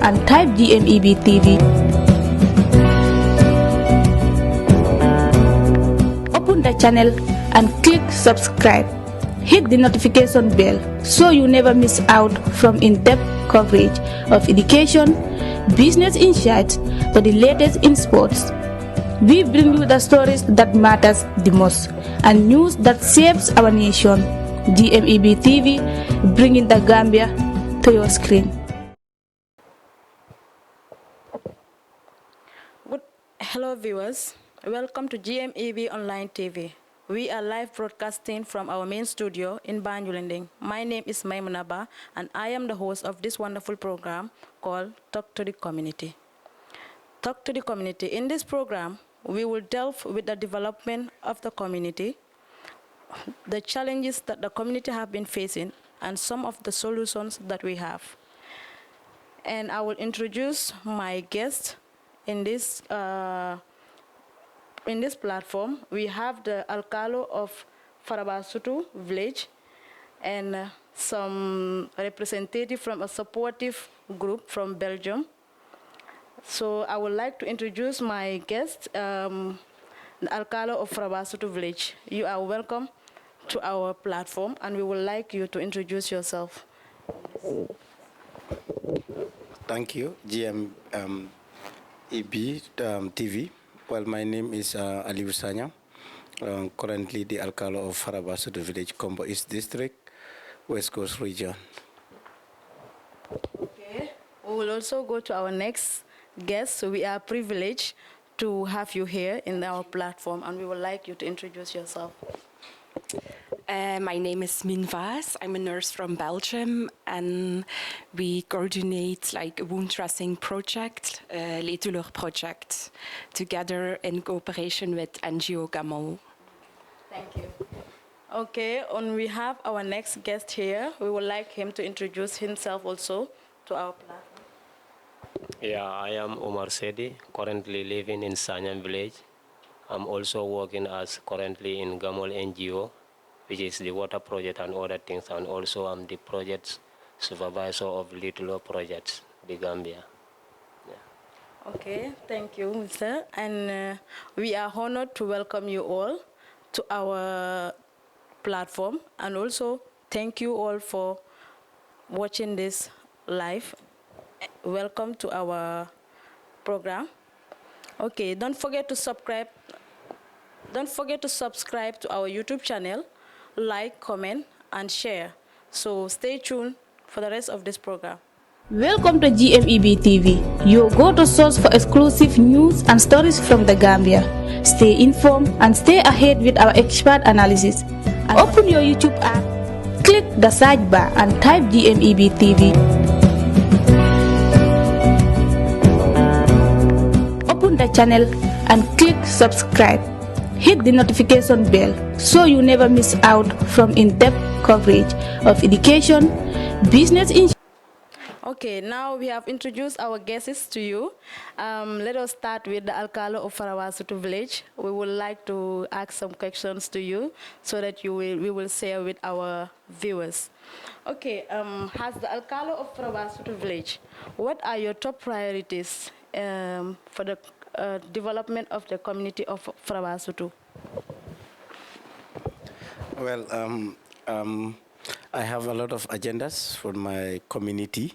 and type GMEB TV. Open the channel and click subscribe. Hit the notification bell so you never miss out from in-depth coverage of education, business insights to the latest in sports. We bring you the stories that matters the most and news that saves our nation. GMEB TV, bringing the Gambia to your screen. Hello viewers, welcome to GMEB Online TV. We are live broadcasting from our main studio in Banjulinding. My name is Maimuna and I am the host of this wonderful program called Talk to the Community. Talk to the Community. In this program, we will delve with the development of the community, the challenges that the community have been facing, and some of the solutions that we have. And I will introduce my guest in this platform. We have the Alcalo of Farabasutu village and some representative from a supportive group from Belgium. So I would like to introduce my guest, the Alcalo of Farabasutu village. You are welcome to our platform and we would like you to introduce yourself. Thank you, GM EB TV. Well, my name is Ali Usanya, currently the Alcalo of Farabasutu village, Combo East District, West Coast region. Okay, we will also go to our next guest. So we are privileged to have you here in our platform and we would like you to introduce yourself. My name is Min Vaas. I'm a nurse from Belgium, and we coordinate like a wound dressing project, Les Douleurs project, together in cooperation with NGO Gamon. Thank you. Okay, and we have our next guest here. We would like him to introduce himself also to our platform. Yeah, I am Omar Sedi, currently living in Sanyam village. I'm also working as currently in Gamol NGO, which is the water project and other things, and also I'm the project supervisor of Little Projects, the Gambia. Yeah. Okay, thank you, Mr. And we are honored to welcome you all to our platform, and also thank you all for watching this live. Welcome to our program. Okay, don't forget to subscribe. Don't forget to subscribe to our YouTube channel, like, comment, and share. So stay tuned for the rest of this program. Welcome to GMEB TV, your go-to source for exclusive news and stories from the Gambia. Stay informed and stay ahead with our expert analysis. And open your YouTube app, click the search bar and type GMEB TV. Open the channel and click subscribe. Hit the notification bell so you never miss out from in-depth coverage of education, business insights. Okay, now we have introduced our guests to you. Let us start with the Alcalo of Farawasutu village. We would like to ask some questions to you so that we will share with our viewers. Okay, as the Alcalo of Farawasutu village, what are your top priorities for the development of the community of Farawasutu? Well, I have a lot of agendas for my community.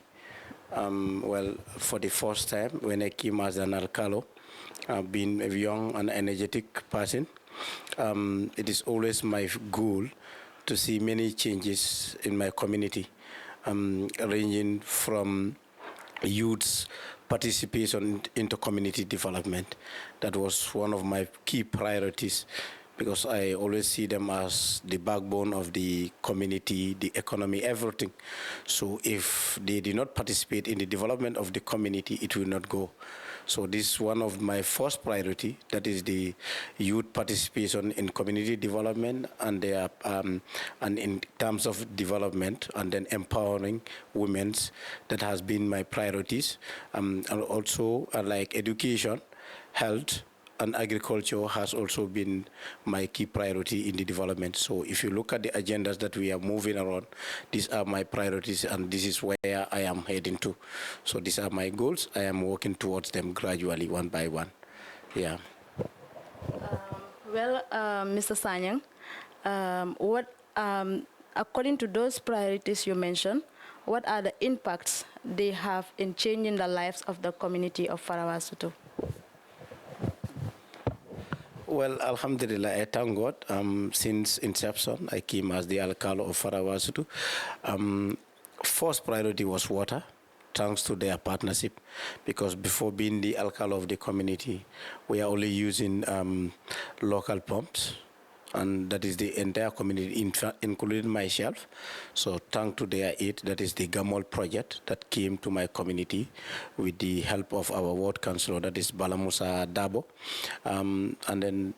Well, for the first time when I came as an Alcalo, I've been a young and energetic person. It is always my goal to see many changes in my community, ranging from youth's participation into community development. That was one of my key priorities because I always see them as the backbone of the community, the economy, everything. So if they do not participate in the development of the community, it will not go. So this is one of my first priority, that is the youth participation in community development and their, and in terms of development, and then empowering women. That has been my priorities. And also like education, health, and agriculture has also been my key priority in the development. So if you look at the agendas that we are moving around, these are my priorities and this is where I am heading to. So these are my goals. I am working towards them gradually, one by one. Yeah. Well, Mr. Sanyang, according to those priorities you mentioned, what are the impacts they have in changing the lives of the community of Farawasutu? Well, Alhamdulillah, I thank God. Since inception, I came as the Alcalo of Farawasutu. First priority was water, thanks to their partnership, because before being the Alcalo of the community, we are only using local pumps, and that is the entire community, including myself. So thanks to their aid, that is the Gamol project that came to my community with the help of our ward councillor, that is Balamusa Dabo. And then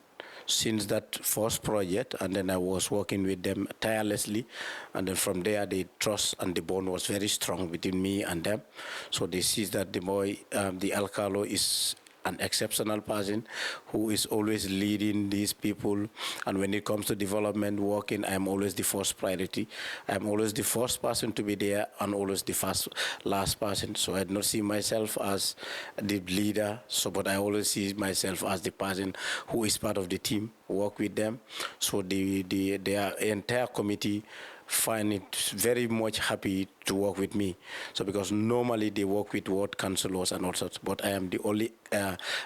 since that first project, and then I was working with them tirelessly, and then from there the trust and the bond was very strong between me and them. So they see that the boy, the Alcalo is an exceptional person who is always leading these people, and when it comes to development working, I am always the first priority. I am always the first person to be there and always the last person. So I do not see myself as the leader, so but I always see myself as the person who is part of the team, work with them. So their entire committee find it very much happy to work with me. So because normally they work with ward councillors and all sorts, but I am the only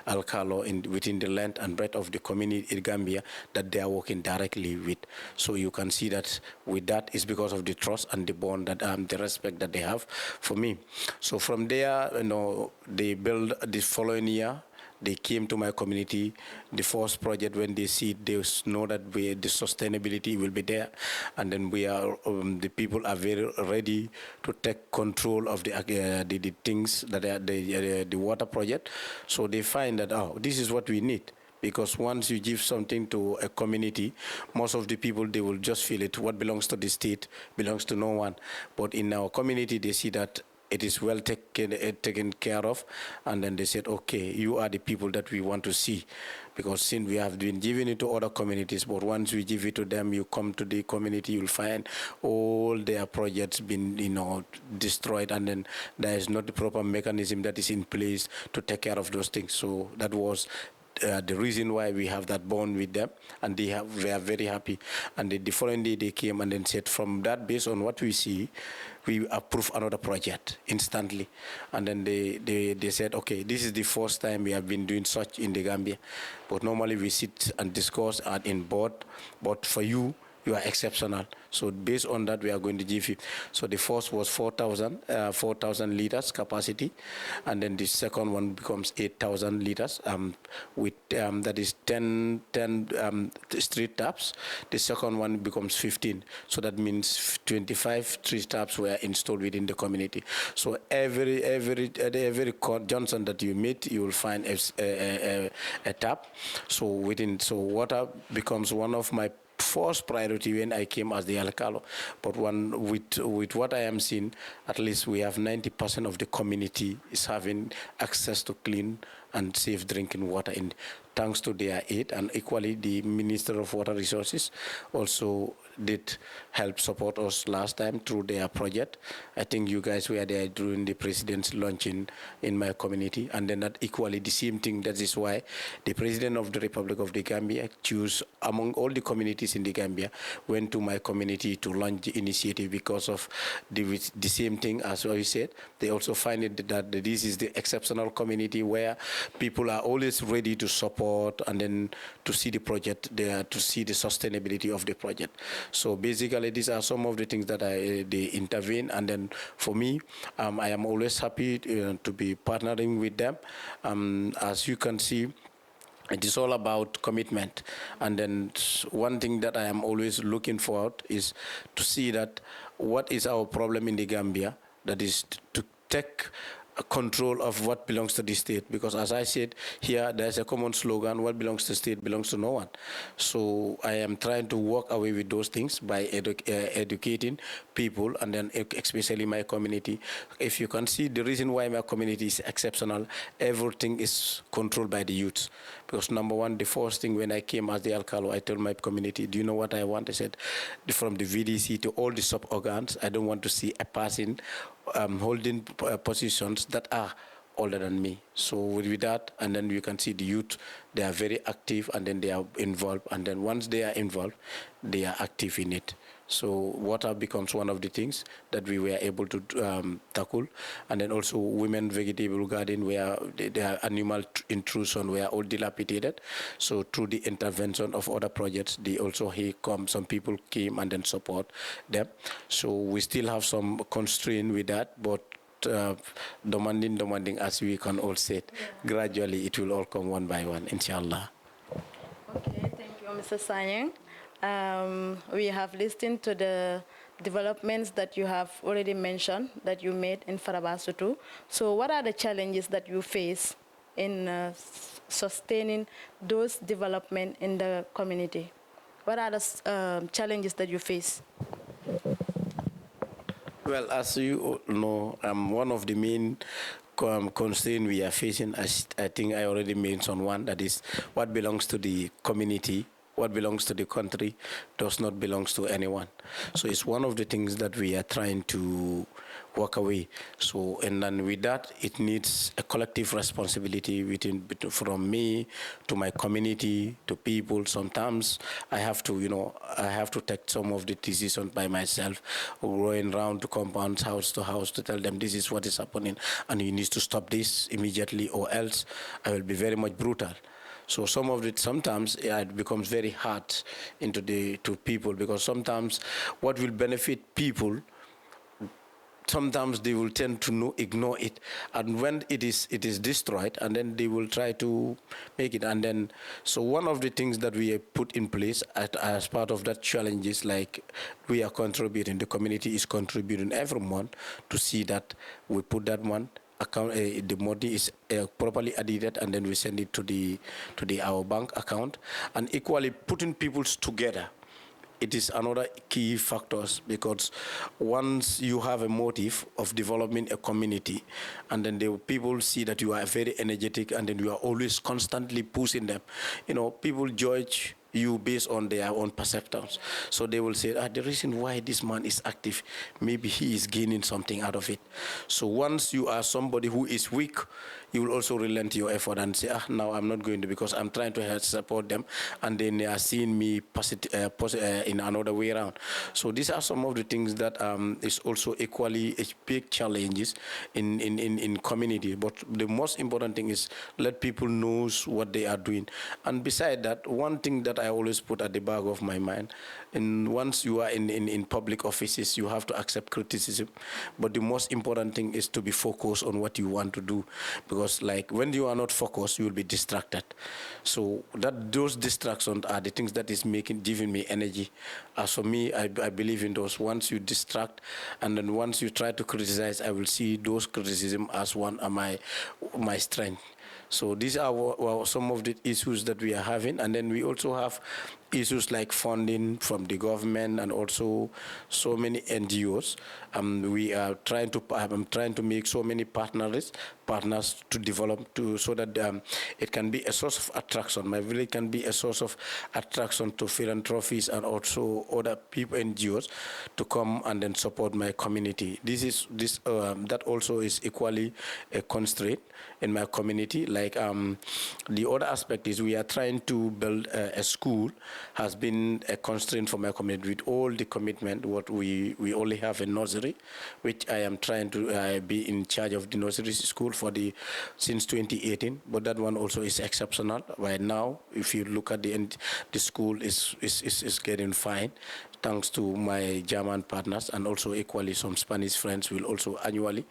alcalo within the length and breadth of the community in Gambia that they are working directly with. So you can see that with that is because of the trust and the bond that the respect that they have for me. So from there, they build the following year. They came to my community. The first project, when they see it, they know that the sustainability will be there, and then we are the people are very ready to take control of the things that are the water project. So they find that this is what we need. Because once you give something to a community, most of the people, they will just feel it. What belongs to the state belongs to no one. But in our community, they see that it is well taken care of, and then they said, okay, you are the people that we want to see, because since we have been giving it to other communities, but once we give it to them, you come to the community, you'll find all their projects been, destroyed, and then there is not the proper mechanism that is in place to take care of those things. So that was the reason why we have that bond with them, and they are very happy. And the following day they came and then said, from that, based on what we see, we approve another project instantly. And then they said, okay, this is the first time we have been doing such in the Gambia, but normally we sit and discuss in board, but for you, you are exceptional. So based on that, we are going to give you. So the first was 4,000 liters capacity, and then the second one becomes 8,000 liters with that is 10 street taps. The second one becomes 15. So that means 25 street taps were installed within the community. So every Johnson that you meet, you will find a tap. So water becomes one of my first priority when I came as the alcalo. But with what I am seeing, at least we have 90% of the community is having access to clean and safe drinking water, thanks to their aid. And equally, the Minister of Water Resources also did help support us last time through their project. I think you guys were there during the president's launching in my community. And then that equally the same thing. That is why the President of the Republic of the Gambia chose among all the communities in the Gambia, went to my community to launch the initiative because of the same thing as I said. They also find it that this is the exceptional community where people are always ready to support and then to see the project there, to see the sustainability of the project. So basically, these are some of the things that they intervene. And then for me, I am always happy to be partnering with them. As you can see, it is all about commitment. And then one thing that I am always looking for is to see that what is our problem in the Gambia, that is to take control of what belongs to the state, because as I said here, there's a common slogan: what belongs to the state belongs to no one. So I am trying to walk away with those things by educating people, and then especially my community. If you can see, the reason why my community is exceptional, everything is controlled by the youth. Because number one, the first thing when I came as the alcalo, I told my community, do you know what I want? I said, from the VDC to all the sub-organs, I don't want to see a person holding positions that are older than me. So with that, and then you can see the youth, they are very active, and then they are involved, and then once they are involved, they are active in it. So water becomes one of the things that we were able to tackle, and then also women vegetable garden, where the animal intrusion were all dilapidated. So through the intervention of other projects, they also some people came and then support them. So we still have some constraint with that, but demanding, as we can all say it, gradually it will all come one by one, inshallah. Okay, thank you, Mr. Sanyang. We have listened to the developments that you have already mentioned that you made in Farabasutu. So what are the challenges that you face in sustaining those developments in the community? What are the challenges that you face? Well, as you know, one of the main constraints we are facing, as I think I already mentioned one, that is what belongs to the community, what belongs to the country does not belong to anyone. So it's one of the things that we are trying to walk away. So, and then with that, it needs a collective responsibility from me to my community to people. Sometimes I have to, I have to take some of the decisions by myself, going around to compounds, house to house, to tell them this is what is happening, and you need to stop this immediately, or else I will be very much brutal. So sometimes it becomes very hard to people, because sometimes what will benefit people, sometimes they will tend to ignore it, and when it is destroyed, and then they will try to make it. And then, so one of the things that we have put in place as part of that challenge is, like, we are contributing, the community is contributing every month to see that we put that one account, the money is properly added, and then we send it to our bank account. And equally, putting people together, it is another key factors, because once you have a motive of developing a community, and then the people see that you are very energetic, and then you are always constantly pushing them, people judge you based on their own perceptions. So they will say, the reason why this man is active, maybe he is gaining something out of it. So once you are somebody who is weak, you will also relent your effort and say, now I'm not going to, because I'm trying to help support them, and then they are seeing me in another way around. So these are some of the things that is also equally a big challenges in community. But the most important thing is let people know what they are doing. And beside that, one thing that I always put at the back of my mind, and once you are in public offices, you have to accept criticism. But the most important thing is to be focused on what you want to do, because like when you are not focused, you will be distracted. So those distractions are the things that is giving me energy. As for me, I believe in those. Once you distract, and then once you try to criticize, I will see those criticism as one of my strength. So these are some of the issues that we are having. And then we also have issues like funding from the government, and also so many NGOs. We are trying to make so many partners to develop so that it can be a source of attraction. My village can be a source of attraction to philanthropies and also other people, NGOs, to come and then support my community. That also is equally a constraint in my community. Like the other aspect is we are trying to build a school. Has been a constraint for my community. With all the commitment, what we only have a nursery, which I am trying to be in charge of the nursery school since 2018. But that one also is exceptional. Right now, if you look at the school is getting fine, thanks to my German partners, and also equally some Spanish friends will also annually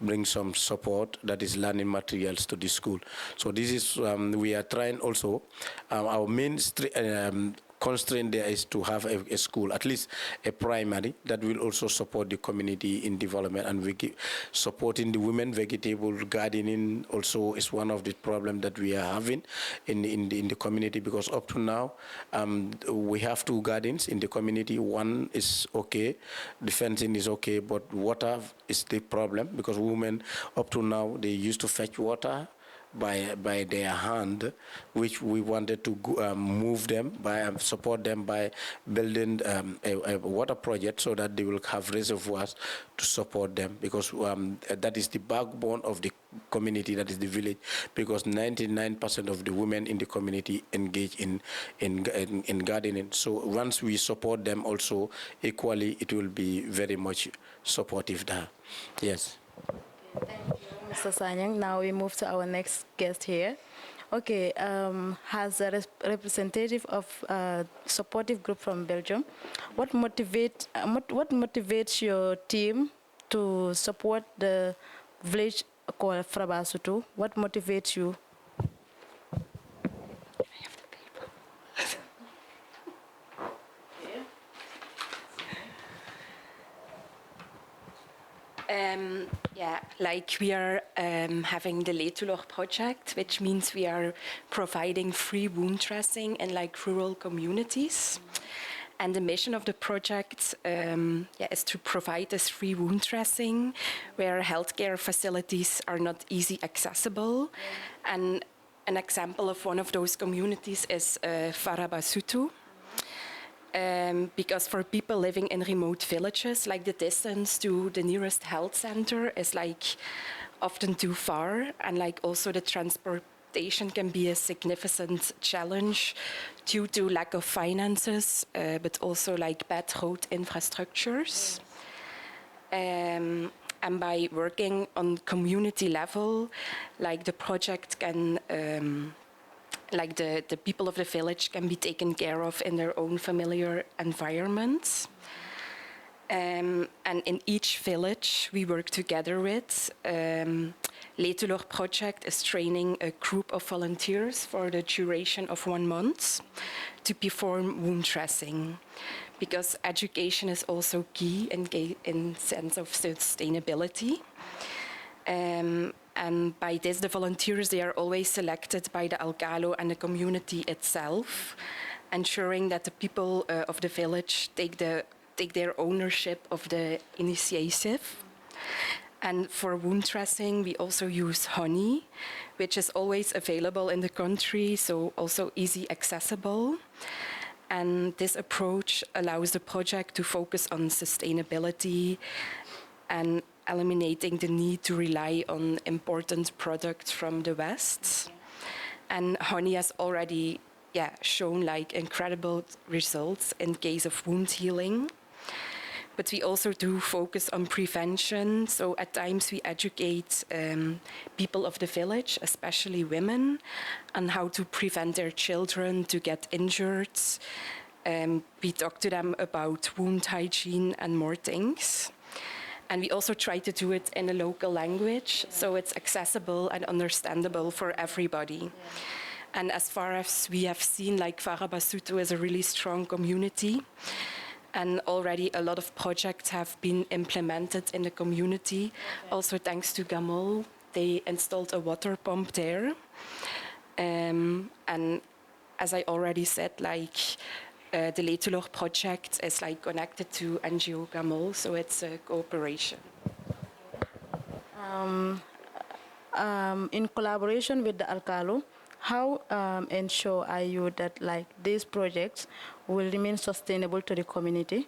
bring some support, that is learning materials, to the school. So this is we are trying also our main constraint there is to have a school, at least a primary, that will also support the community in development. And supporting the women vegetable gardening also is one of the problems that we are having in the community, because up to now we have 2 gardens in the community. One is okay, the fencing is okay, but water is the problem, because women up to now, they used to fetch water by their hand, which we wanted to move them by support them by building a water project, so that they will have reservoirs to support them, because that is the backbone of the community, that is the village, because 99% of the women in the community engage in gardening. So once we support them also equally, it will be very much supportive there. Yes. Mr. Sanyang, now we move to our next guest here. Okay, as a representative of a supportive group from Belgium, what motivates your team to support the village called Frabasutu? What motivates you? Yeah, like we are having the Leor project, which means we are providing free wound dressing in like rural communities. And the mission of the project is to provide this free wound dressing where healthcare facilities are not easy accessible. And an example of one of those communities is Farabasutu. Because for people living in remote villages, like the distance to the nearest health center is like often too far, and like also the transportation can be a significant challenge due to lack of finances, but also like bad road infrastructures. And by working on community level, like the project can like the people of the village can be taken care of in their own familiar environments. And in each village we work together with, Leor project is training a group of volunteers for the duration of 1 month to perform wound dressing, because education is also key in sense of sustainability. And by this, the volunteers, they are always selected by the Alcalo and the community itself, ensuring that the people of the village take their ownership of the initiative. And for wound dressing, we also use honey, which is always available in the country, so also easy accessible. And this approach allows the project to focus on sustainability and eliminating the need to rely on important products from the West. And honey has already shown like incredible results in case of wound healing. But we also do focus on prevention. So at times we educate people of the village, especially women, on how to prevent their children to get injured. We talk to them about wound hygiene and more things. And we also try to do it in a local language, so it's accessible and understandable for everybody. And as far as we have seen, like Farabasutu is a really strong community, and already a lot of projects have been implemented in the community. Also thanks to Gamol, they installed a water pump there. And as I already said, like the Leor project is like connected to NGO Gamol, so it's a cooperation. In collaboration with the Alcalo, how ensure are you that like these projects will remain sustainable to the community?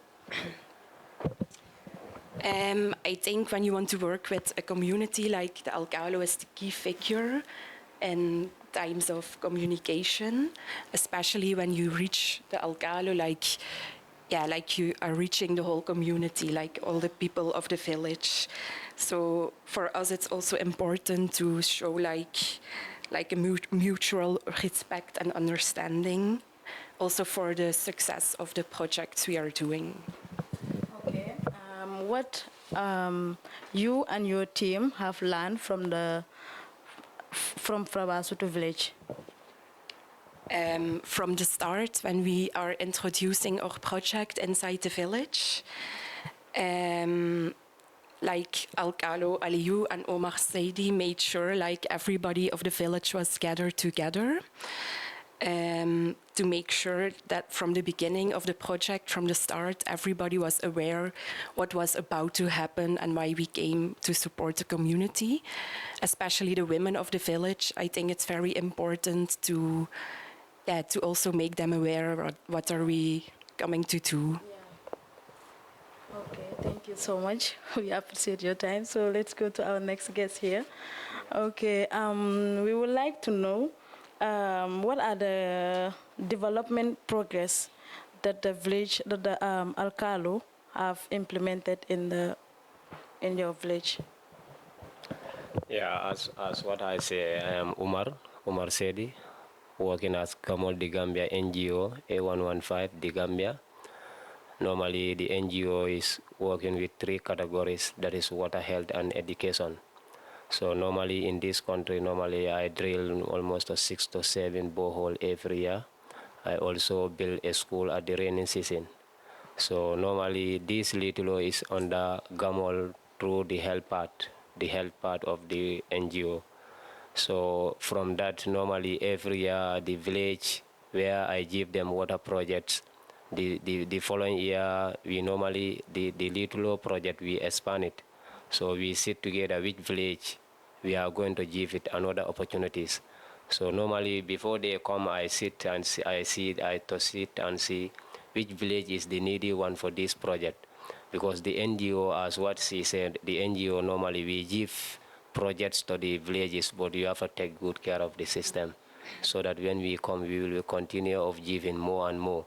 I think when you want to work with a community, like the Alcalo is the key figure in times of communication, especially when you reach the Alcalo, like you are reaching the whole community, like all the people of the village. So for us, it's also important to show like a mutual respect and understanding, also for the success of the projects we are doing. Okay. What you and your team have learned from Frabasutu village? from the start, when we are introducing our project inside the village, like Alcalo, Aliou, and Omar Saidi made sure like everybody of the village was gathered together to make sure that from the beginning of the project, from the start, everybody was aware what was about to happen and why we came to support the community, especially the women of the village. I think it's very important to also make them aware of what are we coming to do. Okay, thank you so much. We appreciate your time. So let's go to our next guest here. Okay, we would like to know what are the development progress that the village, that the Alcalo have implemented in your village? Yeah, as what I say, I am Umar Sedi, working as Kamol the Gambia NGO A115 the Gambia. Normally, the NGO is working with 3 categories, that is water, health, and education. So normally in this country, I drill almost 6 to 7 borehole every year. I also build a school at the rainy season. So normally this little is under Gamol through the health part of the NGO. So from that, normally every year the village where I give them water projects, the following year we normally, the little project we expand it. So we sit together which village we are going to give it another opportunities. So normally before they come, I sit and see, I sit and see which village is the needy one for this project. Because the NGO, as what she said, the NGO normally we give projects to the villages, but you have to take good care of the system so that when we come, we will continue of giving more and more.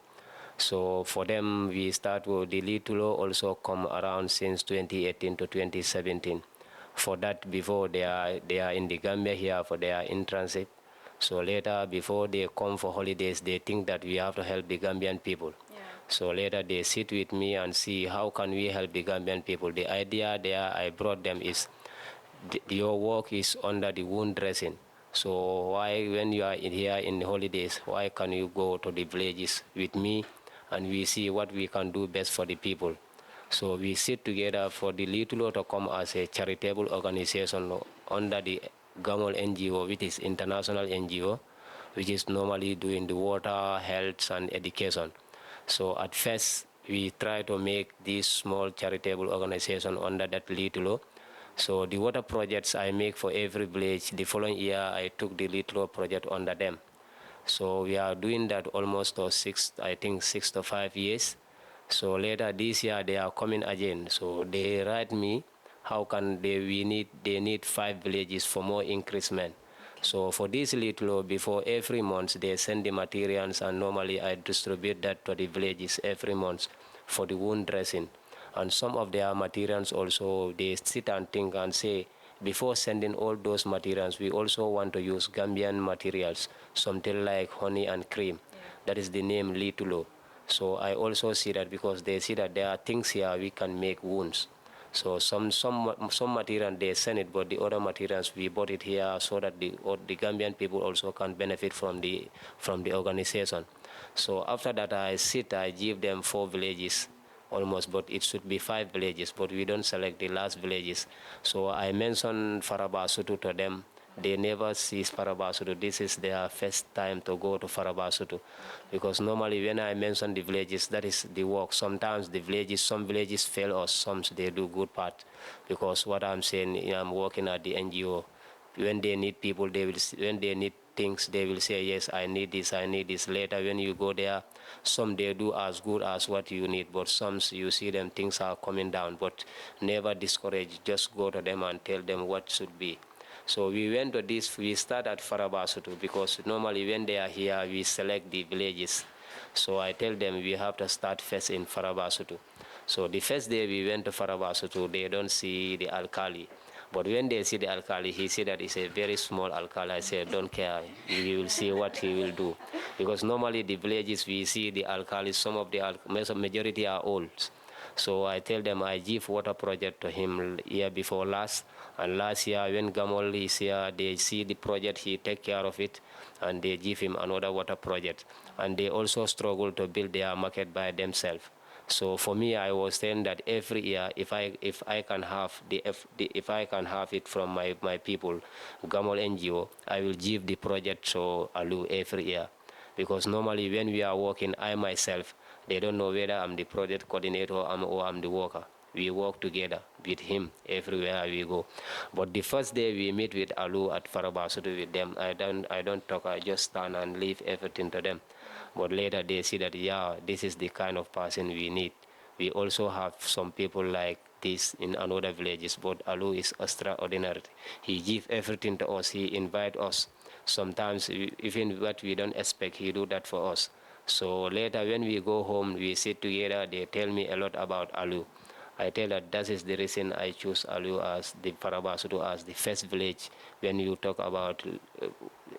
So for them, we start with the little also come around since 2018 to 2017. For that, before they are in the Gambia here for their internship. So later, before they come for holidays, they think that we have to help the Gambian people. Yeah. So later they sit with me and see how can we help the Gambian people. The idea there I brought them is your work is under the wound dressing. So why, when you are here in the holidays, why can you go to the villages with me and we see what we can do best for the people? So we sit together for the little to come as a charitable organization under the Gamol NGO, which is international NGO, which is normally doing the water, health, and education. So at first, we try to make this small charitable organization under that little. So the water projects I make for every village, the following year I took the little project under them. So we are doing that almost 6 to 5 years. So later this year they are coming again. So they write me how can they need 5 villages for more increasement. So for this little, before every month they send the materials, and normally I distribute that to the villages every month for the wound dressing. And some of their materials also, they sit and think and say, before sending all those materials, we also want to use Gambian materials, something like honey and cream. Yeah. That is the name Litulo. So I also see that because they see that there are things here we can make wounds. So some material they send it, but the other materials we bought it here so that the Gambian people also can benefit from the organization. So after that I give them 4 villages almost, but it should be 5 villages, but we don't select the last villages. So I mentioned Farabasutu to them. They never see Farabasutu. This is their first time to go to Farabasutu. Because normally when I mention the villages, that is the work. Sometimes some villages fail us, some they do good part. Because what I'm saying, I'm working at the NGO. When they need people, when they need things, they will say, yes, I need this. Later, when you go there, some they do as good as what you need, but some you see them, things are coming down. But never discourage, just go to them and tell them what should be. So we went to this, we start at Farabasutu, because normally when they are here, we select the villages. So I tell them we have to start first in Farabasutu. So the first day we went to Farabasutu, they don't see the alkali. But when they see the alkali, he said that it's a very small alkali. I said, don't care, we will see what he will do. Because normally the villages, we see the alkali, some of the majority are old. So I tell them I give water project to him year before last, And last year, when Gamol is here, they see the project, he take care of it, and they give him another water project. And they also struggle to build their market by themselves. So for me, I was saying that every year, if I can have if I can have it from my people, Gamol NGO, I will give the project to Alu every year, because normally when we are working, I myself, they don't know whether I'm the project coordinator or I'm the worker. We work together with him everywhere we go. But the first day we meet with Alu at Farabasudu with them, I don't talk, I just stand and leave everything to them. But later they see that, yeah, this is the kind of person we need. We also have some people like this in another villages, but Alu is extraordinary. He give everything to us, he invite us. Sometimes even what we don't expect, he do that for us. So later when we go home, we sit together, they tell me a lot about Alu. I tell that that is the reason I choose Alu as the Farabasudu as the first village when you talk about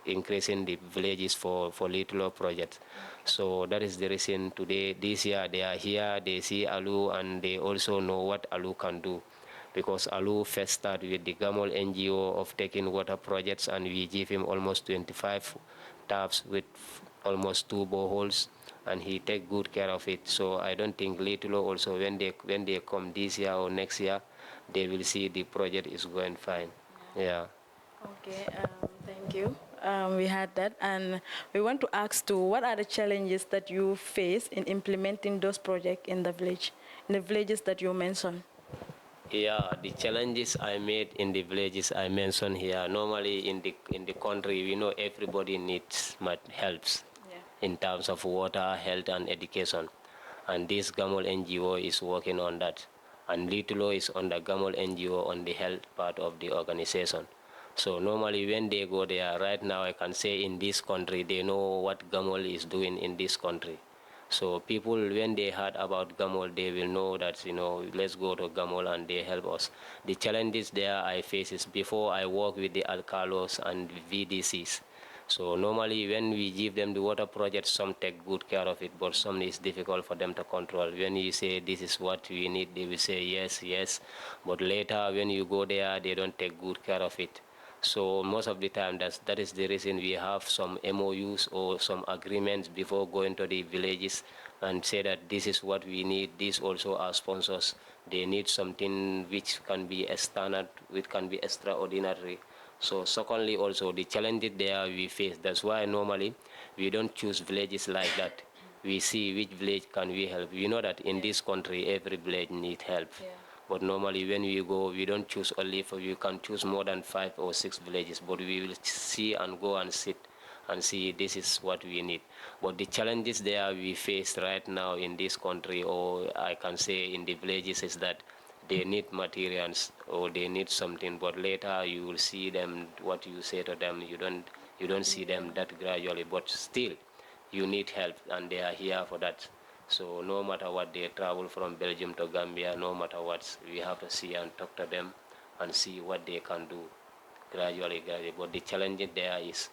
increasing the villages for Little project. So that is the reason today, this year, they are here, they see Alu, and they also know what Alu can do. Because Alu first started with the Gamol NGO of taking water projects, and we give him almost 25 taps with almost 2 boreholes, and he take good care of it. So I don't think Little also, when they come this year or next year, they will see the project is going fine. Yeah. Okay, thank you. We had that, and we want to ask too, what are the challenges that you face in implementing those projects in the villages that you mentioned? Yeah, the challenges I made in the villages I mentioned here. Normally in the country, we know everybody needs helps in terms of water, health, and education. And this Gamol NGO is working on that. And Little is on the Gamol NGO on the health part of the organization. So normally when they go there, right now I can say in this country, they know what Gamol is doing in this country. So people, when they heard about Gamol, they will know that, let's go to Gamol and they help us. The challenges there I face is before I work with the Alcalos and VDCs. So normally when we give them the water project, some take good care of it, but some is difficult for them to control. When you say this is what we need, they will say yes, yes. But later when you go there, they don't take good care of it. So most of the time, that is the reason we have some MOUs or some agreements before going to the villages and say that this is what we need. These also are sponsors. They need something which can be a standard, which can be extraordinary. So secondly, also the challenges there we face. That's why normally we don't choose villages like that. We see which village can we help. We know that in this country, every village needs help. But normally when we go, we don't choose only for, you can choose more than 5 or 6 villages, but we will see and go and sit and see this is what we need. But the challenges there we face right now in this country, or I can say in the villages, is that they need materials or they need something, but later you will see them, what you say to them, you don't see them that gradually, but still you need help and they are here for that. So no matter what, they travel from Belgium to Gambia, no matter what, we have to see and talk to them and see what they can do gradually. But the challenge there is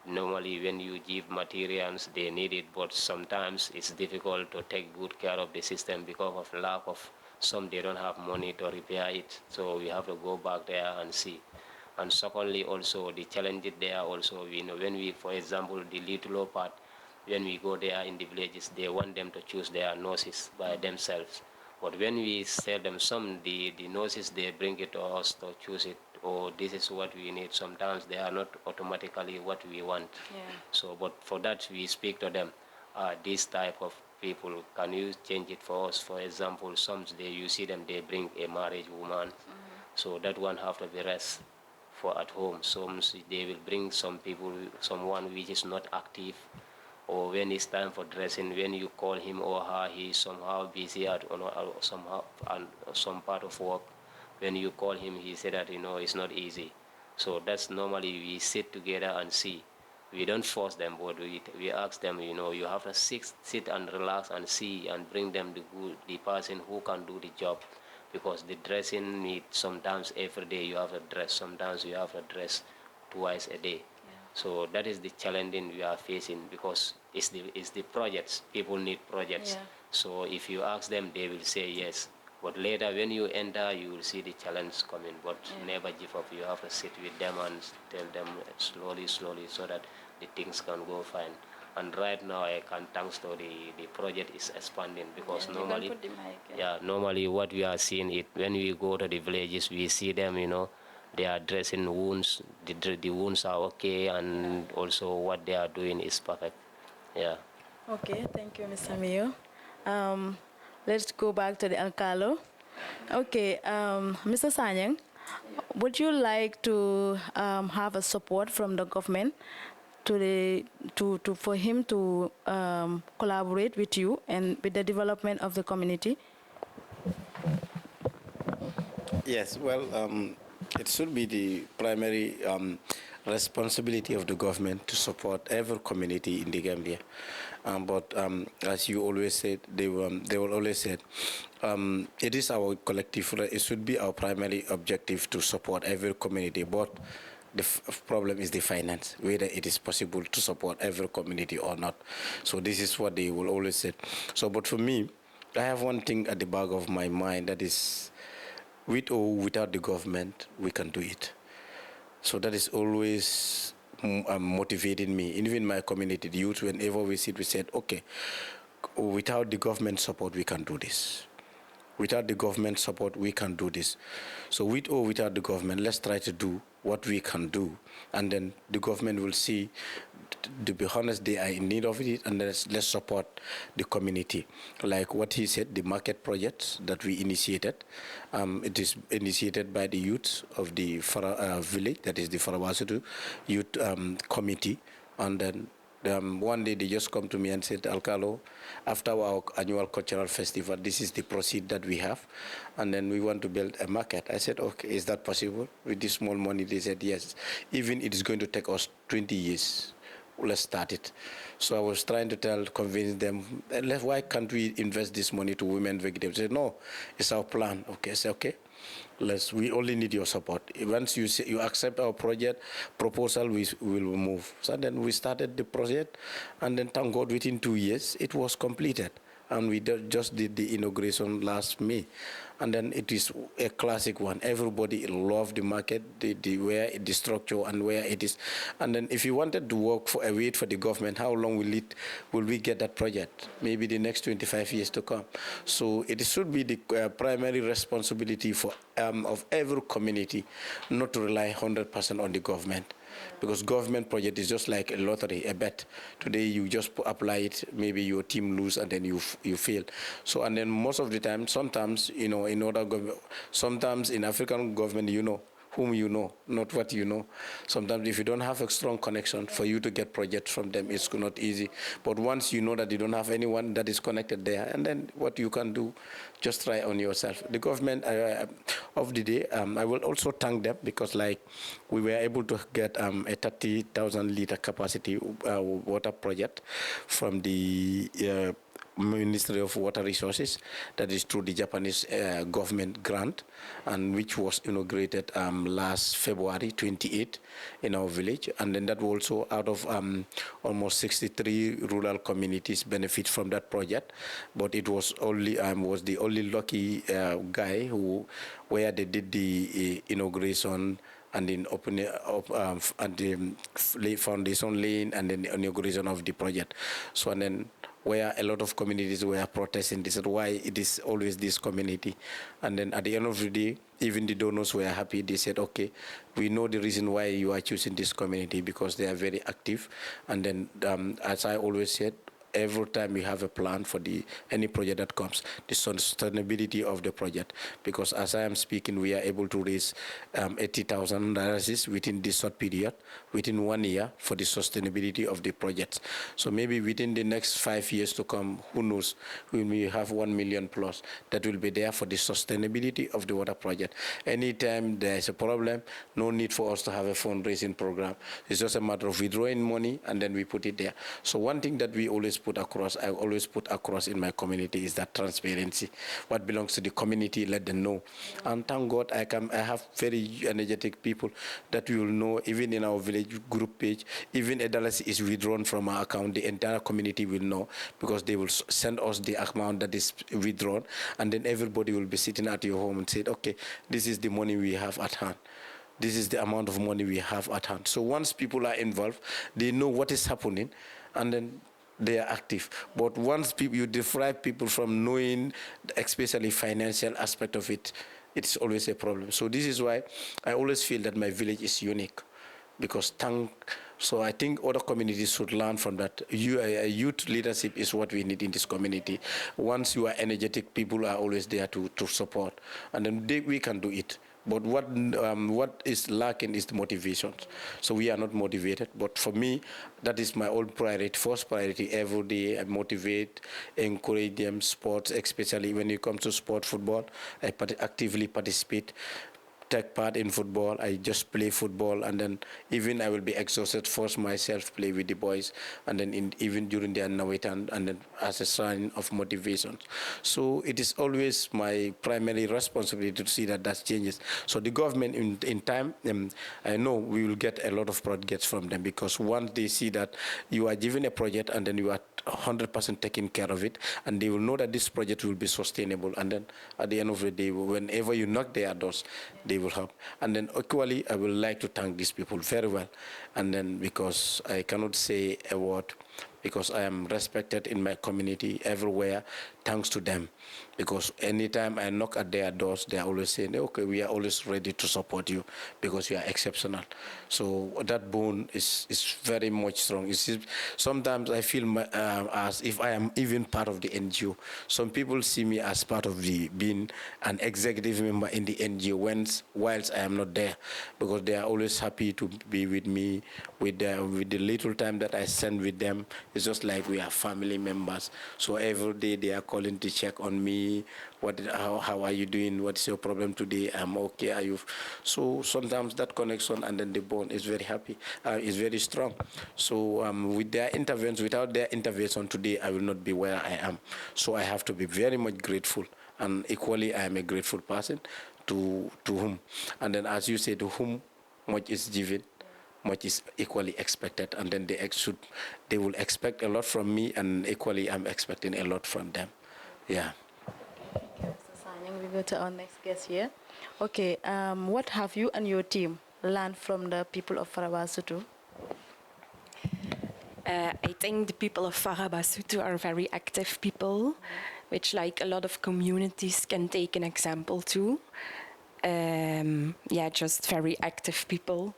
normally when you give materials, they need it, but sometimes it's difficult to take good care of the system because of lack of, some they don't have money to repair it. So we have to go back there and see. And secondly, also the challenge there also, when we, for example, the Little part, when we go there in the villages, they want them to choose their nurses by themselves. But when we sell them some, the nurses, they bring it to us to choose it, or this is what we need. Sometimes they are not automatically what we want. So, but for that, we speak to them. This type of people, can you change it for us? For example, some you see them, they bring a married woman. So that one have to be rest for at home. Some they will bring some people, someone which is not active, or when it's time for dressing, when you call him or her, he's somehow busy at somehow and some part of work. When you call him, he said that it's not easy. So that's normally we sit together and see. We don't force them, but we ask them. You have to sit and relax and see and bring them the person who can do the job, because the dressing need sometimes every day you have to dress. Sometimes you have to dress twice a day. So that is the challenge we are facing, because it's the projects. People need projects. So if you ask them, they will say yes. But later, when you enter, you will see the challenge coming. But never give up. You have to sit with them and tell them slowly, slowly, so that the things can go fine. And right now, I can thanks to the project is expanding, because normally, normally what we are seeing it when we go to the villages, we see them, they are dressing wounds. The wounds are okay, and also what they are doing is perfect. Yeah. Okay, thank you, Mr. Mayor. Let's go back to the Alcalo. Okay, Mr. Sanyang, would you like to have a support from the government for him to collaborate with you and with the development of the community? Yes, well, it should be the primary responsibility of the government to support every community in the Gambia. But as you always said, they will always say, it is our collective, it should be our primary objective to support every community. But the problem is the finance, whether it is possible to support every community or not. So this is what they will always say. So, but for me, I have one thing at the back of my mind, that is, with or without the government, we can do it. So that is always motivating me. Even my community, the youth, whenever we sit, we said, okay, without the government support, we can do this. Without the government support, we can do this. So with or without the government, let's try to do what we can do. And then the government will see, to be honest, they are in need of it, and let's support the community. Like what he said, the market projects that we initiated, it is initiated by the youth of the village, that is the Farawasutu Youth Committee. And then one day they just come to me and said, Alcalo, after our annual cultural festival, this is the proceed that we have, and then we want to build a market. I said, okay, is that possible? With this small money, they said, yes. Even it is going to take us 20 years. Let's start it. So I was trying to convince them, why can't we invest this money to women vegetables? They said, no, it's our plan. Okay, I said, okay. We only need your support. Once you accept our project proposal, we will move. So then we started the project, and then thank God within 2 years it was completed. And we just did the inauguration last May. And then it is a classic one. Everybody loved the market, where the structure and where it is. And then if you wanted to wait for the government, how long will we get that project? Maybe the next 25 years to come. So it should be the primary responsibility of every community not to rely 100% on the government. Because government project is just like a lottery, a bet. Today you just apply it, maybe your team lose, and then you fail. So, and then most of the time, sometimes, sometimes in African government, whom you know, not what you know. Sometimes if you don't have a strong connection, for you to get projects from them, it's not easy. But once you know that you don't have anyone that is connected there, and then what you can do, just try on yourself. The government of the day, I will also thank them, because we were able to get a 30,000 liter capacity water project from the Ministry of Water Resources, that is through the Japanese government grant, and which was inaugurated last February 28 in our village. And then that also, out of almost 63 rural communities benefit from that project. But it was only was the only lucky guy where they did the inauguration and then opening up at the foundation lane, and then the inauguration of the project. So, and then where a lot of communities were protesting, they said, why it is always this community? And then at the end of the day, even the donors were happy. They said, okay, we know the reason why you are choosing this community, because they are very active. And then, as I always said, every time we have a plan for any project that comes, the sustainability of the project. Because as I am speaking, we are able to raise $80,000 within this short period, within 1 year, for the sustainability of the project. So maybe within the next 5 years to come, who knows, we may have 1 million plus that will be there for the sustainability of the water project. Anytime there is a problem, no need for us to have a fundraising program. It's just a matter of withdrawing money, and then we put it there. So one thing that we always put across, I always put across in my community is that transparency. What belongs to the community, let them know. And thank God I have very energetic people that we will know, even in our village group page, even a dollar is withdrawn from our account, the entire community will know, because they will send us the amount that is withdrawn, and then everybody will be sitting at your home and say, okay, this is the money we have at hand. This is the amount of money we have at hand. So once people are involved, they know what is happening, and then they are active. But once you deprive people from knowing, especially financial aspect of it, it's always a problem. So this is why I always feel that my village is unique, because so I think other communities should learn from that. Youth leadership is what we need in this community. Once you are energetic, people are always there to support, and then we can do it. But what is lacking is the motivation. So we are not motivated. But for me, that is my own priority, first priority every day. I motivate, encourage them, sports, especially when it comes to sport, football. I actively participate, take part in football. I just play football, and then even I will be exhausted, force myself play with the boys, and then even during their night, and then as a sign of motivation. So it is always my primary responsibility to see that changes. So the government in time, I know we will get a lot of projects from them, because once they see that you are given a project and then you are 100% taking care of it, and they will know that this project will be sustainable, and then at the end of the day, whenever you knock their doors, they will help. And then equally, I would like to thank these people very well, and then because I cannot say a word, because I am respected in my community everywhere, thanks to them. Because anytime I knock at their doors, they are always saying, okay, we are always ready to support you, because you are exceptional. So that bond is very much strong. Sometimes I feel as if I am even part of the NGO. Some people see me as part of being an executive member in the NGO, whilst I am not there, because they are always happy to be with me, with the little time that I spend with them. It's just like we are family members. So every day they are calling to check on me. How are you doing? What's your problem today? I'm okay. Are you? So sometimes that connection and then the bond is very happy, is very strong. So without their intervention today, I will not be where I am. So I have to be very much grateful, and equally I am a grateful person to whom. And then, as you say, to whom much is given, much is equally expected, and then they will expect a lot from me, and equally I'm expecting a lot from them. Yeah. We go to our next guest here. Okay, what have you and your team learned from the people of Farabasutu? I think the people of Farabasutu are very active people, which like a lot of communities can take an example to. Just very active people.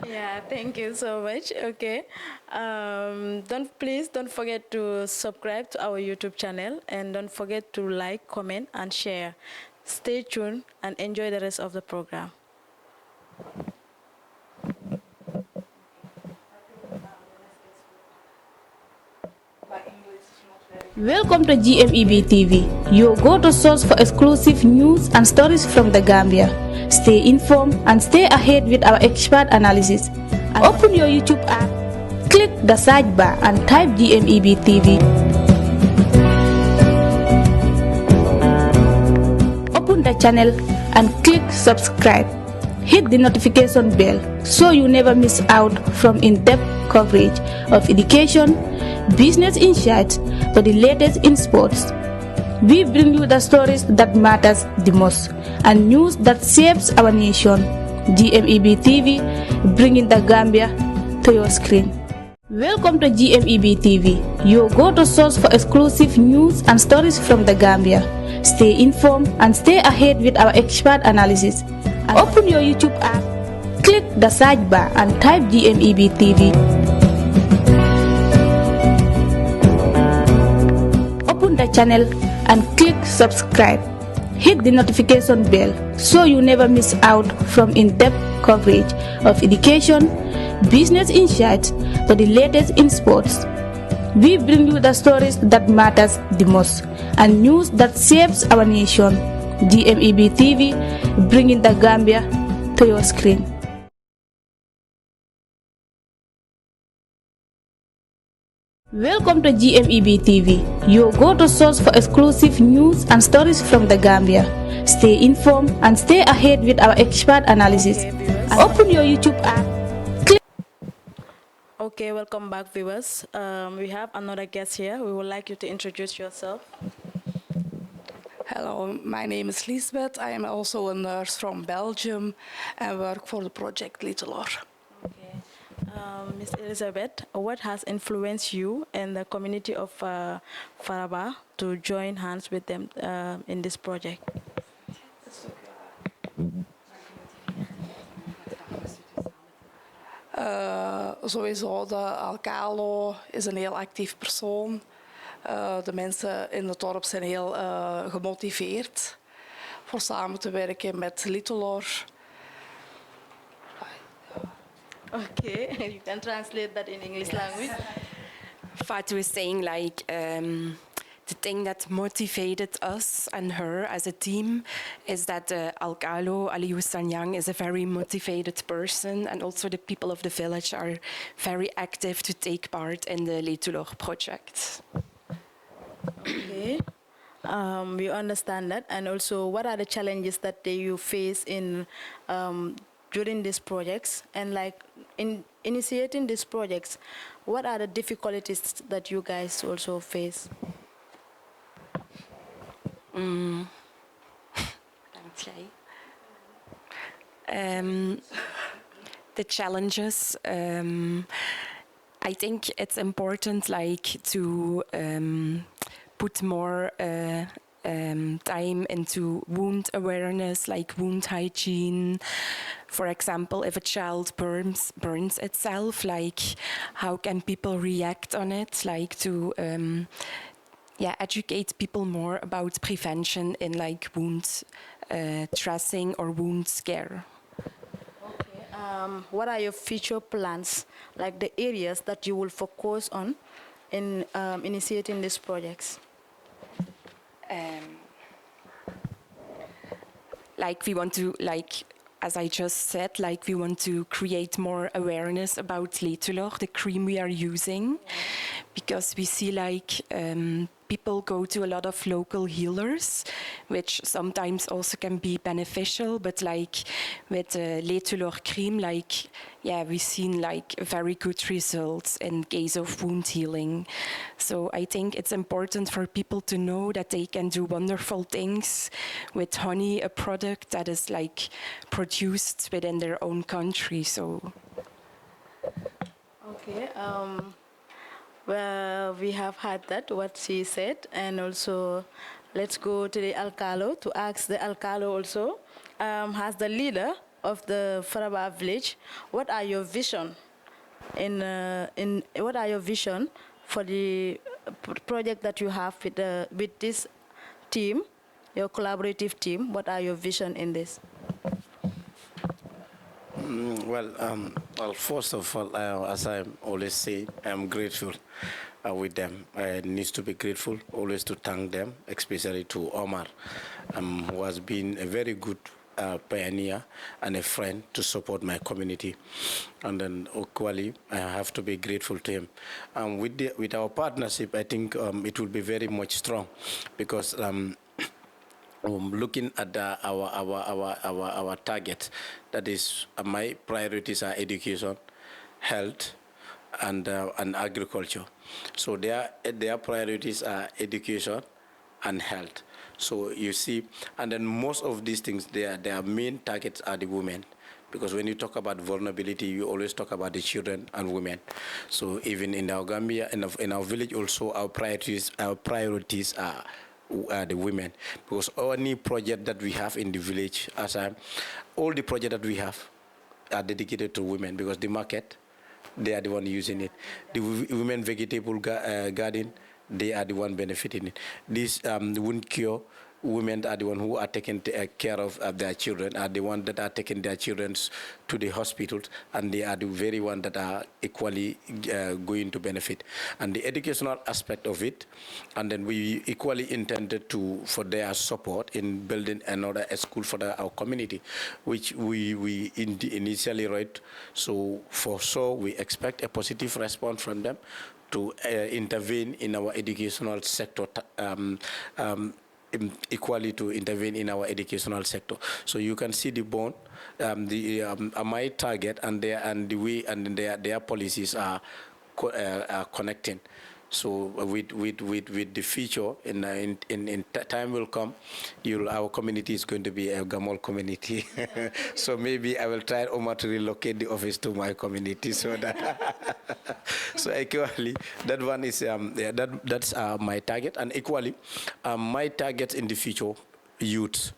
Yeah, thank you so much. Okay, please don't forget to subscribe to our YouTube channel, and don't forget to like, comment, and share. Stay tuned and enjoy the rest of the program. Welcome to GMEB TV, your go-to source for exclusive news and stories from the Gambia. Stay informed and stay ahead with our expert analysis. And open your YouTube app, click the search bar and type GMEB TV. Open the channel and click subscribe. Hit the notification bell so you never miss out from in-depth coverage of education, business insights, to the latest in sports. We bring you the stories that matters the most and news that shapes our nation. GMEB TV, bringing the Gambia to your screen. Welcome to GMEB TV, your go-to source for exclusive news and stories from the Gambia. Stay informed and stay ahead with our expert analysis. And open your YouTube app, click the search bar and type GMEB TV. Open the channel and click subscribe. Hit the notification bell so you never miss out from in-depth coverage of education, business insights, to the latest in sports. We bring you the stories that matters the most and news that shapes our nation. GMEB TV, bringing the Gambia to your screen. Welcome to GMEB TV, your go-to source for exclusive news and stories from the Gambia. Stay informed and stay ahead with our expert analysis. Open your YouTube app. Okay, welcome back, viewers. We have another guest here. We would like you to introduce yourself. Hello, my name is Lisbeth. I am also a nurse from Belgium and work for the project Leor. Okay. Ms. Elizabeth, what has influenced you and the community of Faraba to join hands with them in this project? Sowieso, de Alcalo is een heel actief persoon. De mensen in het dorp zijn heel gemotiveerd voor samen te werken met Litolor. Okay, you can translate that in English language. Fatu is saying like the thing that motivated us and her as a team is that Alcalo Aliou Sanyang is a very motivated person, and also the people of the village are very active to take part in the Letulor project. Okay, we understand that. And also, what are the challenges that you face in during these projects, and like in initiating these projects, what are the difficulties that you guys also face? Okay. The challenges. I think it's important, like, to put more time into wound awareness, like wound hygiene. For example, if a child burns itself, like, how can people react on it? Like, to educate people more about prevention in like wound dressing or wound care. What are your future plans, like the areas that you will focus on in initiating these projects? Like we want to, like, as I just said, like we want to create more awareness about Letulor, the cream we are using, because we see like people go to a lot of local healers, which sometimes also can be beneficial, but like with Letulor cream, like, yeah, we've seen like very good results in case of wound healing. So I think it's important for people to know that they can do wonderful things with honey, a product that is like produced within their own country. So Okay. Well, we have had that, what she said, and also let's go to the Alcalo to ask the Alcalo also, as the leader of the Faraba village, what are your vision what are your vision for the project that you have with this team, your collaborative team? What are your vision in this? Well, first of all, as I always say, I'm grateful with them. I need to be grateful, always to thank them, especially to Omar, who has been a very good pioneer and a friend to support my community. And then equally, I have to be grateful to him. With our partnership, I think it will be very much strong because looking at our target, that is, my priorities are education, health, and agriculture. So their priorities are education and health. So you see, and then most of these things, their main targets are the women. Because when you talk about vulnerability, you always talk about the children and women. So even in our Gambia, in our village also, our priorities are the women, because any project that we have in the village, all the projects that we have are dedicated to women, because the market, they are the one using it. The women vegetable garden, they are the one benefiting it. This wound cure, women are the one who are taking care of their children, are the ones that are taking their children to the hospitals, and they are the very ones that are equally going to benefit. And the educational aspect of it, and then we equally intended to for their support in building another school for our community, which we initially wrote. So we expect a positive response from them to intervene in our educational sector, equally to intervene in our educational sector. So you can see the bond, my target and their policies are connecting. So with the future, in time will come, our community is going to be a Gamal community. So maybe I will try Omar to relocate the office to my community, so that so equally that one is that's my target, and equally my target in the future, youth.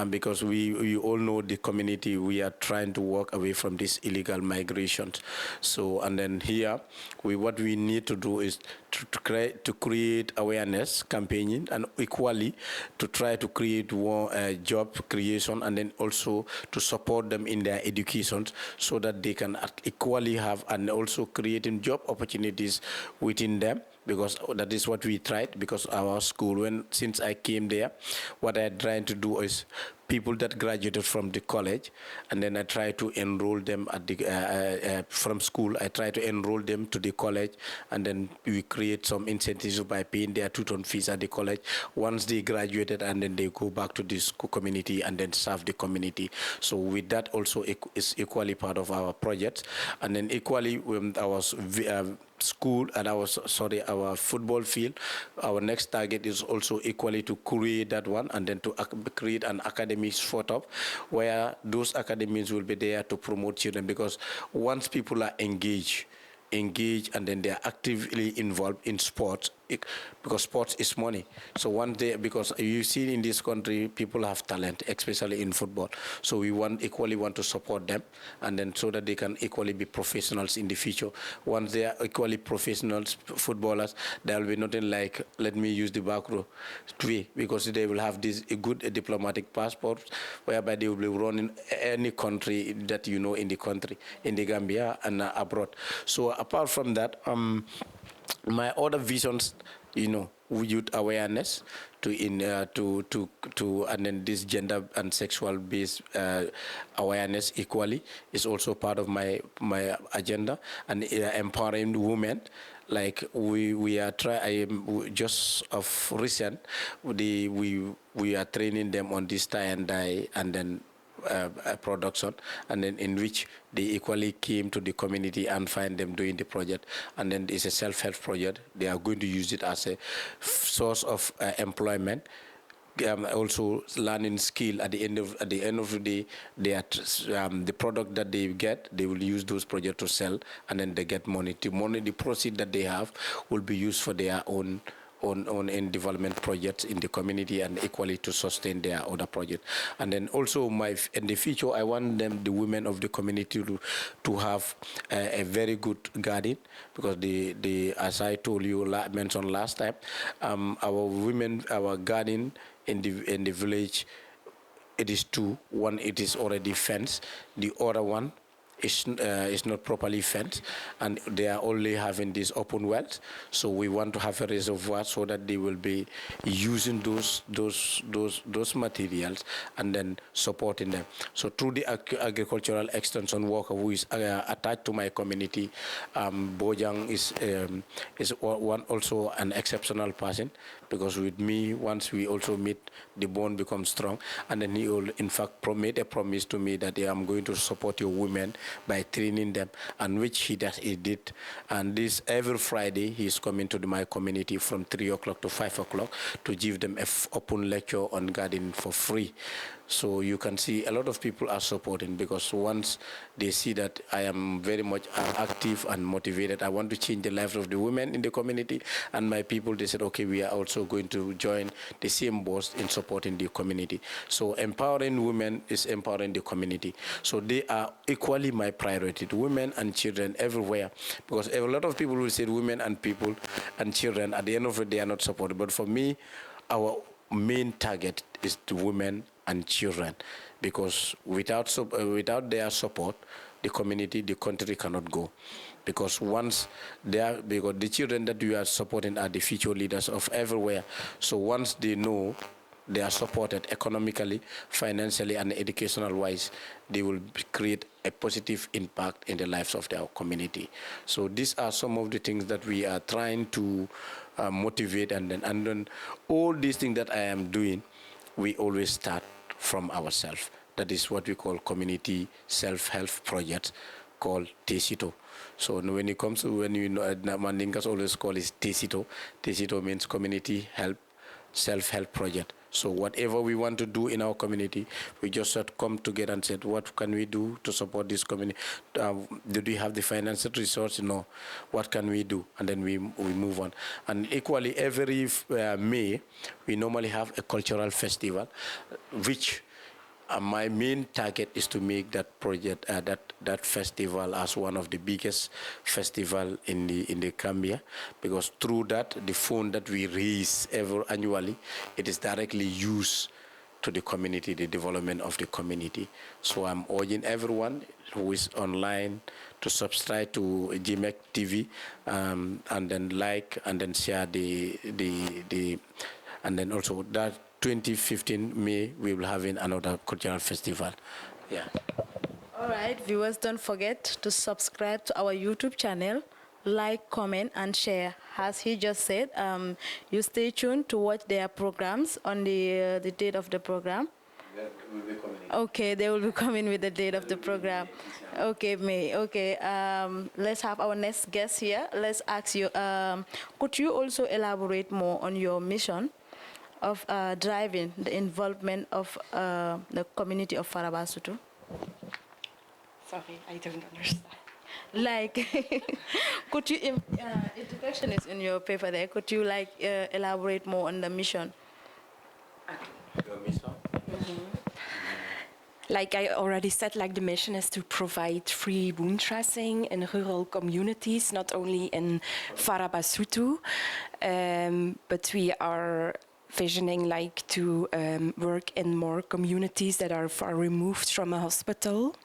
Because we all know the community, we are trying to walk away from this illegal migration. So, and then here, what we need to do is to create awareness campaigning, and equally to try to create more job creation, and then also to support them in their education, so that they can equally have, and also creating job opportunities within them. Because that is what we tried, because our school, since I came there, what I tried to do is people that graduated from the college, and then I try to enroll them at the from school. I try to enroll them to the college, and then we create some incentives by paying their tuition fees at the college. Once they graduated, and then they go back to the school community and then serve the community. So with that also is equally part of our project, and then equally our school and our football field. Our next target is also equally to create that one, and then to create an academy sort of where those academies will be there to promote children, because once people are engaged, and then they are actively involved in sports, because sports is money. So one day, because you see in this country, people have talent, especially in football. So we equally want to support them, and then so that they can equally be professionals in the future. Once they are equally professionals, footballers, there will be nothing like, let me use the back row, because they will have this good diplomatic passport, whereby they will be running any country that you know in the country, in the Gambia and abroad. So apart from that, my other visions, youth awareness and then this gender and sexual based awareness equally is also part of my agenda, and empowering women. Like we are just of recent, we are training them on this tie and dye, and then production, and then in which they equally came to the community and find them doing the project, and then it's a self-help project. They are going to use it as a source of employment, also learning skill. At the end of the day, they are the product that they get, they will use those projects to sell, and then they get money. The proceeds that they have will be used for their own in development projects in the community, and equally to sustain their other projects. And then also in the future, I want the women of the community to have a very good garden, because as I told you, mentioned last time, our garden in the village, it is two. One, it is already fenced. The other one is not properly fenced, and they are only having these open wells. So we want to have a reservoir, so that they will be using those materials and then supporting them. So through the agricultural extension worker who is attached to my community, Bojang is one also an exceptional person, because with me, once we also meet, the bond becomes strong. And then he will in fact made a promise to me that I'm going to support your women by training them, and which he did. And this every Friday he is coming to my community from 3 o'clock to 5 o'clock to give them an open lecture on gardening for free. So you can see a lot of people are supporting, because once they see that I am very much active and motivated, I want to change the life of the women in the community and my people, they said, okay, we are also going to join the same boss in supporting the community. So empowering women is empowering the community. So they are equally my priority, women and children everywhere, because a lot of people will say women and people and children, at the end of the day, are not supported. But for me, main target is the women and children, because without their support, the community, the country cannot go. Because because the children that we are supporting are the future leaders of everywhere. So once they know they are supported economically, financially, and educational wise, they will create a positive impact in the lives of their community. So these are some of the things that we are trying to motivate, and then all these things that I am doing, we always start from ourselves. That is what we call community self-help project called Tesito. So when it comes to, when you know, Mandinkas always call it Tesito. Tesito means community help, self-help project. So whatever we want to do in our community, we just sort of come together and said, what can we do to support this community? Do we have the financial resource? No. What can we do? And then we move on. And equally, every May, we normally have a cultural festival, which my main target is to make that project, that festival, as one of the biggest festival in the Gambia, because through that, the fund that we raise annually, it is directly used to the community, the development of the community. So I'm urging everyone who is online to subscribe to GMEC TV, and then like, and then share and then also that 2015 May, we will have another cultural festival. Yeah. All right, viewers, don't forget to subscribe to our YouTube channel, like, comment, and share. As he just said, you stay tuned to watch their programs on the date of the program. Okay, they will be coming with the date of the program. Okay, May. Okay, let's have our next guest here. Let's ask you, could you also elaborate more on your mission of driving the involvement of the community of Farabasutu? Sorry, I don't understand. Like, could you, introduction is in your paper there, could you like elaborate more on the mission? Your mission? Like I already said, like the mission is to provide free wound dressing in rural communities, not only in Farabasutu, but we are visioning like to work in more communities that are far removed from a hospital.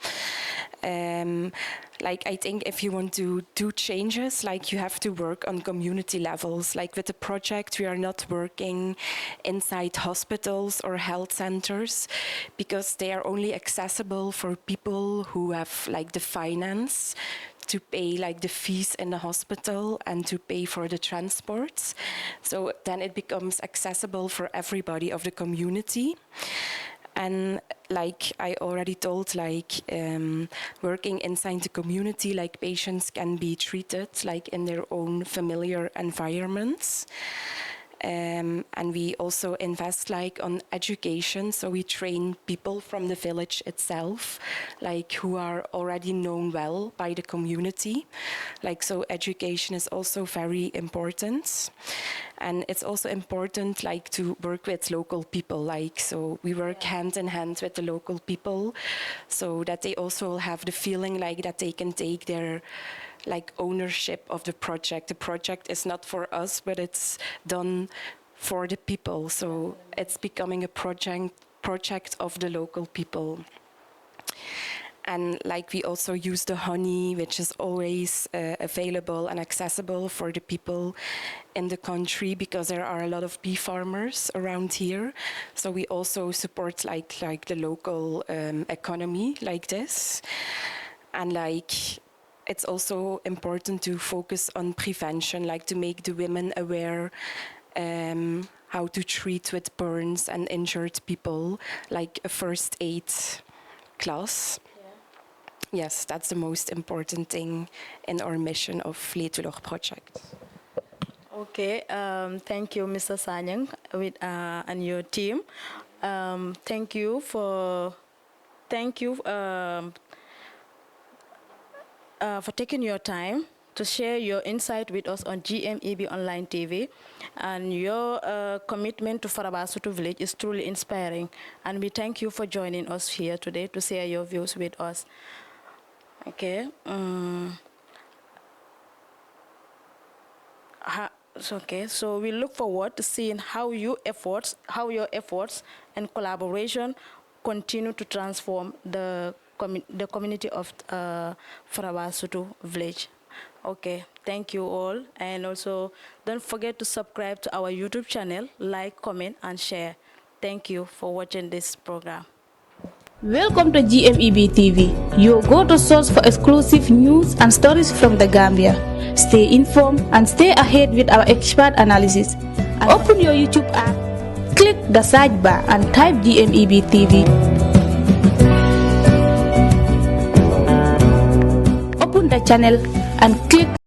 Like I think if you want to do changes, like you have to work on community levels. Like with the project, we are not working inside hospitals or health centers because they are only accessible for people who have like the finance to pay like the fees in the hospital and to pay for the transports. So then it becomes accessible for everybody of the community. And like I already told, like working inside the community, like patients can be treated like in their own familiar environments. And we also invest like on education, so we train people from the village itself, like who are already known well by the community. Like so education is also very important. And it's also important like to work with local people, like so we work hand in hand with the local people so that they also have the feeling like that they can take their like ownership of the project. The project is not for us, but it's done for the people. So it's becoming a project of the local people. And like we also use the honey, which is always available and accessible for the people in the country because there are a lot of bee farmers around here. So we also support like the local economy like this. And like it's also important to focus on prevention, like to make the women aware how to treat with burns and injured people, like a first aid class. Yeah. Yes, that's the most important thing in our mission of Leor project. Okay, thank you, Mr. Sanyang, and your team. Thank you for taking your time to share your insight with us on GMEB Online TV. And your commitment to Farabasutu village is truly inspiring. And we thank you for joining us here today to share your views with us. Okay. It's okay. So we look forward to seeing how your efforts and collaboration continue to transform the community of Farawasutu village. Okay, thank you all, and also don't forget to subscribe to our YouTube channel, like, comment, and share. Thank you for watching this program. Welcome to GMEB TV, your go-to source for exclusive news and stories from the Gambia. Stay informed and stay ahead with our expert analysis. And open your YouTube app, click the search bar and type GMEB TV. Open the channel and click